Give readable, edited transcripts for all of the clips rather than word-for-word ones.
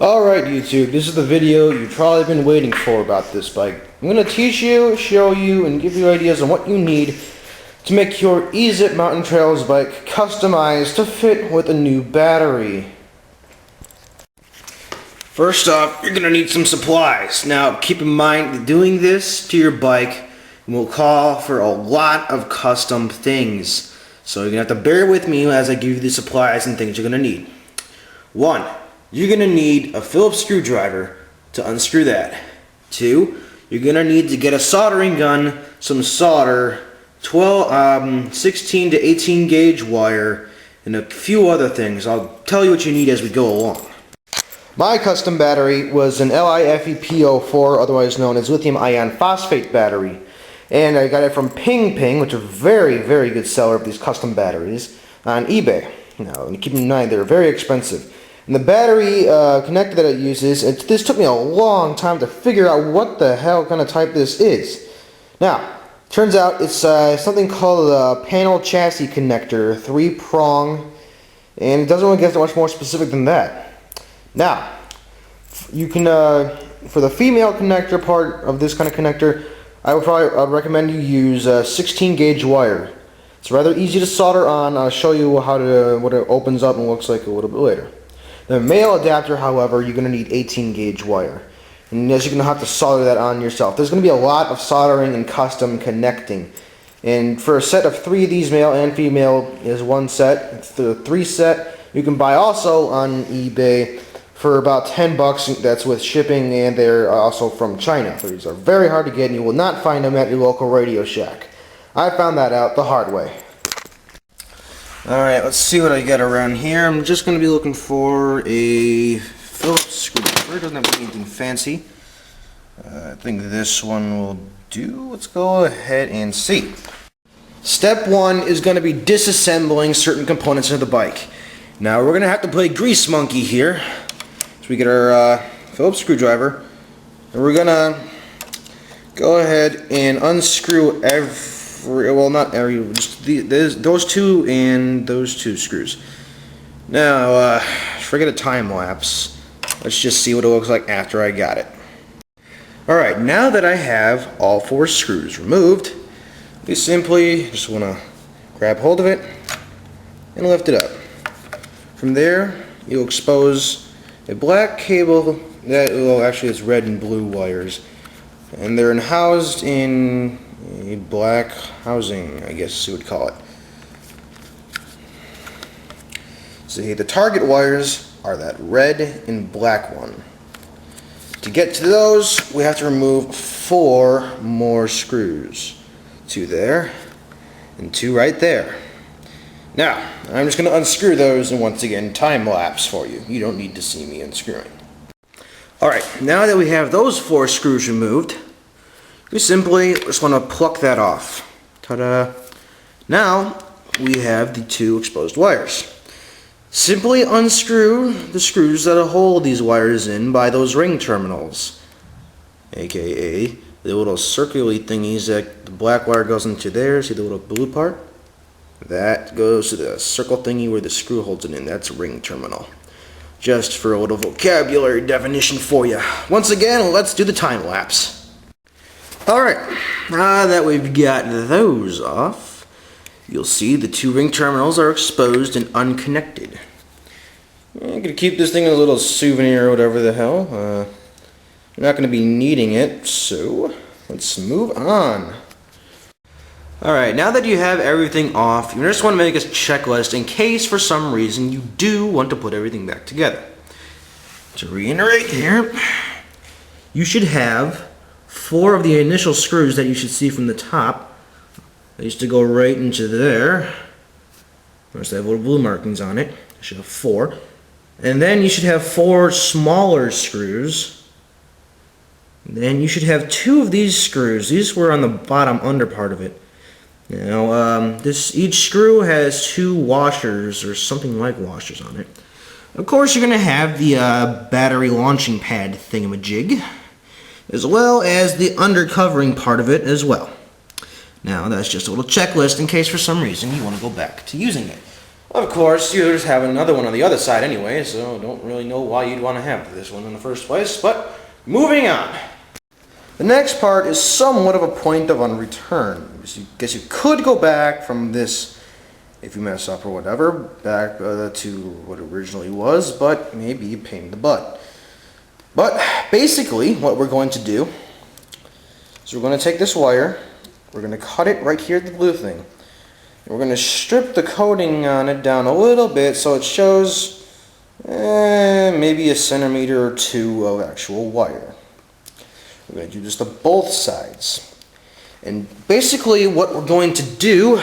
Alright YouTube, this is the video you've probably been waiting for about this bike. I'm going to teach you, show you, and give you ideas on what you need to make your Ease-It Mountain Trails bike customized to fit with a new battery. First off, you're going to need some supplies. Now keep in mind that doing this to your bike will call for a lot of custom things. So you're going to have to bear with me as I give you the supplies and things you're going to need. 1. You're going to need a Phillips screwdriver to unscrew that. 2. You're going to need to get a soldering gun, some solder, 16 to 18 gauge wire, and a few other things. I'll tell you what you need as we go along. My custom battery was an LiFePO4, otherwise known as lithium ion phosphate battery. And I got it from Ping Ping, which is a very, very good seller of these custom batteries, on eBay. Now, keep in mind, they're very expensive. And the battery connector that it uses, this took me a long time to figure out what the hell kind of type this is. Now, turns out it's something called a panel chassis connector, 3-prong, and it doesn't really get much more specific than that. Now, you can, for the female connector part of this kind of connector, I'd recommend you use 16 gauge wire. It's rather easy to solder on. I'll show you what it opens up and looks like a little bit later. The male adapter, however, you're going to need 18 gauge wire. And yes, you're going to have to solder that on yourself. There's going to be a lot of soldering and custom connecting. And for a set of 3 of these, male and female, is one set. It's the 3 set you can buy also on eBay for about 10 bucks. That's with shipping, and they're also from China. These are very hard to get, and you will not find them at your local Radio Shack. I found that out the hard way. Alright, let's see what I got around here. I'm just going to be looking for a Phillips screwdriver. It doesn't have anything fancy. I think this one will do. Let's go ahead and see. Step 1 is going to be disassembling certain components of the bike. Now we're going to have to play Grease Monkey here. So we get our Phillips screwdriver, and we're going to go ahead and unscrew not every, just those 2 and those 2 screws. Now, forget a time lapse. Let's just see what it looks like after I got it. Alright, now that I have all 4 screws removed, we simply just want to grab hold of it and lift it up. From there, you'll expose a black cable that, well, actually it's red and blue wires, and they're housed in a black housing, I guess you would call it. See, the target wires are that red and black one. To get to those, we have to remove 4 more screws. 2 there, and 2 right there. Now, I'm just going to unscrew those, and once again, time lapse for you. You don't need to see me unscrewing. Alright, now that we have those 4 screws removed, we simply just want to pluck that off. Ta-da! Now, we have the 2 exposed wires. Simply unscrew the screws that hold these wires in by those ring terminals, aka the little circular thingies that the black wire goes into there. See the little blue part? That goes to the circle thingy where the screw holds it in. That's a ring terminal. Just for a little vocabulary definition for you. Once again, let's do the time lapse. Alright, now that we've got those off, you'll see the 2 ring terminals are exposed and unconnected. I'm going to keep this thing as a little souvenir or whatever the hell. You're not going to be needing it, so let's move on. Alright, now that you have everything off, you just want to make a checklist in case for some reason you do want to put everything back together. To reiterate here, you should have 4 of the initial screws that you should see from the top. They used to go right into there. Notice they have little blue markings on it. You should have 4. And then you should have 4 smaller screws. And then you should have 2 of these screws. These were on the bottom under part of it. Now, each screw has 2 washers, or something like washers on it. Of course, you're going to have the battery launching pad thingamajig, as well as the undercovering part of it as well. Now, that's just a little checklist in case for some reason you want to go back to using it. Of course, you just have another one on the other side anyway, so don't really know why you'd want to have this one in the first place, but moving on. The next part is somewhat of a point of return. I guess you could go back from this, if you mess up or whatever, back to what it originally was, but maybe a pain in the butt. But basically, what we're going to do is we're going to take this wire, we're going to cut it right here at the blue thing. We're going to strip the coating on it down a little bit so it shows maybe a centimeter or two of actual wire. We're going to do this to both sides. And basically what we're going to do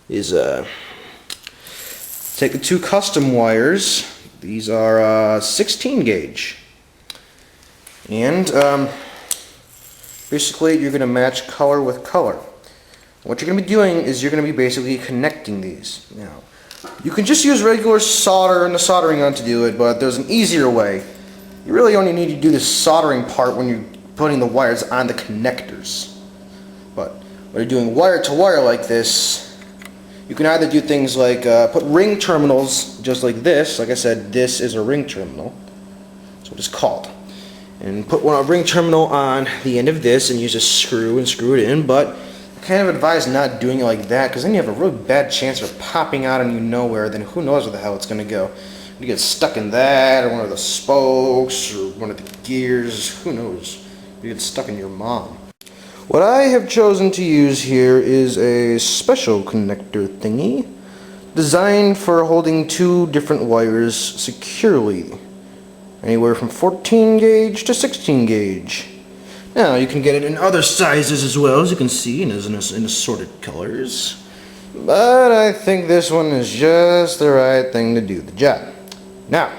is take the two custom wires. These are 16 gauge. And basically you're going to match color with color. What you're going to be doing is you're going to be basically connecting these. Now, you can just use regular solder and the soldering gun to do it, but there's an easier way. You really only need to do the soldering part when you're putting the wires on the connectors. But when you're doing wire to wire like this, you can either do things like put ring terminals just like this. Like I said, this is a ring terminal. That's what it's called. And put a ring terminal on the end of this and use a screw and screw it in, but I kind of advise not doing it like that, because then you have a really bad chance of popping out on you nowhere. Then who knows where the hell it's going to go. You get stuck in that, or one of the spokes, or one of the gears, who knows. You get stuck in your mom. What I have chosen to use here is a special connector thingy, designed for holding two different wires securely. Anywhere from 14 gauge to 16 gauge. Now, you can get it in other sizes as well, as you can see, and in assorted colors. But I think this one is just the right thing to do the job. Now,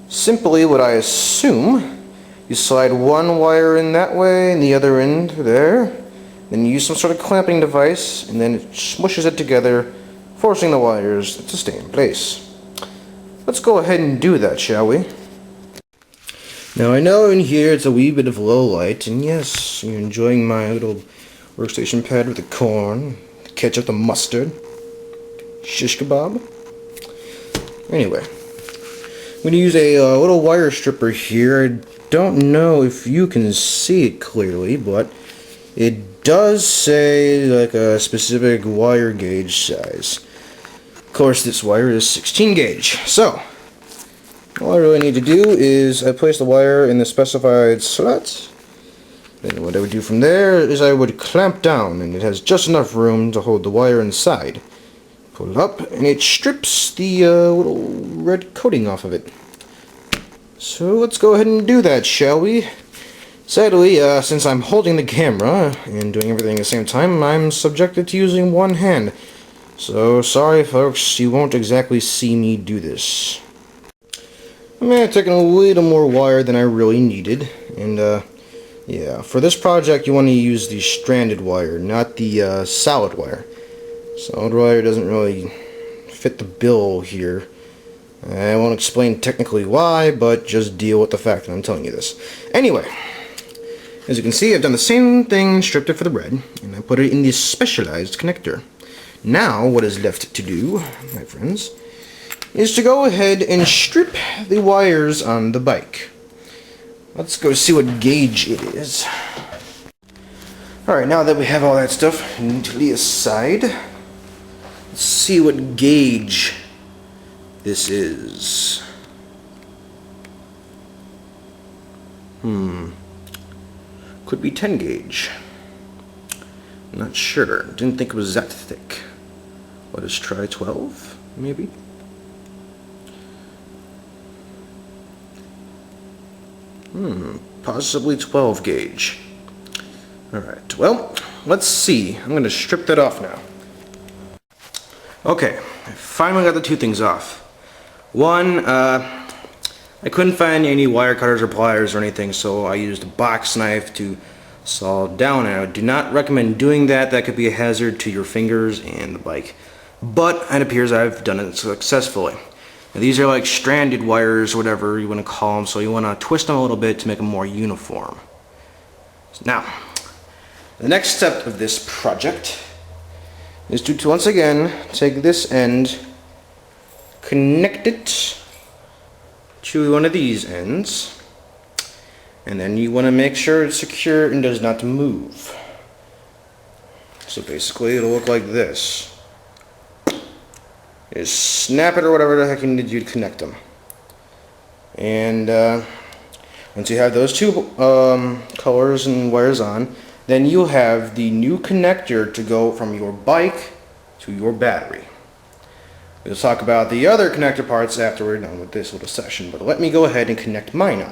simply what I assume, you slide one wire in that way and the other end there. Then you use some sort of clamping device, and then it smushes it together, forcing the wires to stay in place. Let's go ahead and do that, shall we? Now I know in here it's a wee bit of low light, and yes, you're enjoying my little workstation pad with the corn, the ketchup, the mustard, shish kebab. Anyway, I'm going to use a little wire stripper here. I don't know if you can see it clearly, but it does say like a specific wire gauge size. Of course, this wire is 16 gauge, so all I really need to do is I place the wire in the specified slot. Then what I would do from there is I would clamp down, and it has just enough room to hold the wire inside. Pull it up, and it strips the little red coating off of it. So let's go ahead and do that, shall we? Sadly, since I'm holding the camera and doing everything at the same time, I'm subjected to using one hand. So sorry folks, you won't exactly see me do this. I may have taken a little more wire than I really needed, and yeah, for this project you want to use the stranded wire, not the solid wire. Solid wire doesn't really fit the bill here. I won't explain technically why, but just deal with the fact that I'm telling you this. Anyway, as you can see, I've done the same thing, stripped it for the red, and I put it in the specialized connector. Now, what is left to do, my friends, is to go ahead and strip the wires on the bike. Let's go see what gauge it is. Alright, now that we have all that stuff neatly aside, let's see what gauge this is. Could be 10 gauge. Not sure. Didn't think it was that thick. Let us try 12, maybe? Possibly 12 gauge. Alright, well, let's see. I'm going to strip that off now. Okay, I finally got the two things off. One, I couldn't find any wire cutters or pliers or anything, so I used a box knife to saw down, and I do not recommend doing that. That could be a hazard to your fingers and the bike. But it appears I've done it successfully. Now, these are like stranded wires, whatever you want to call them, so you want to twist them a little bit to make them more uniform. Now, the next step of this project is to once again take this end, connect it to one of these ends, and then you want to make sure it's secure and does not move. So basically it'll look like this. Just snap it or whatever the heck you need to do to connect them. And once you have those two colors and wires on, then you'll have the new connector to go from your bike to your battery. We'll talk about the other connector parts after we're done with this little session, but let me go ahead and connect mine on.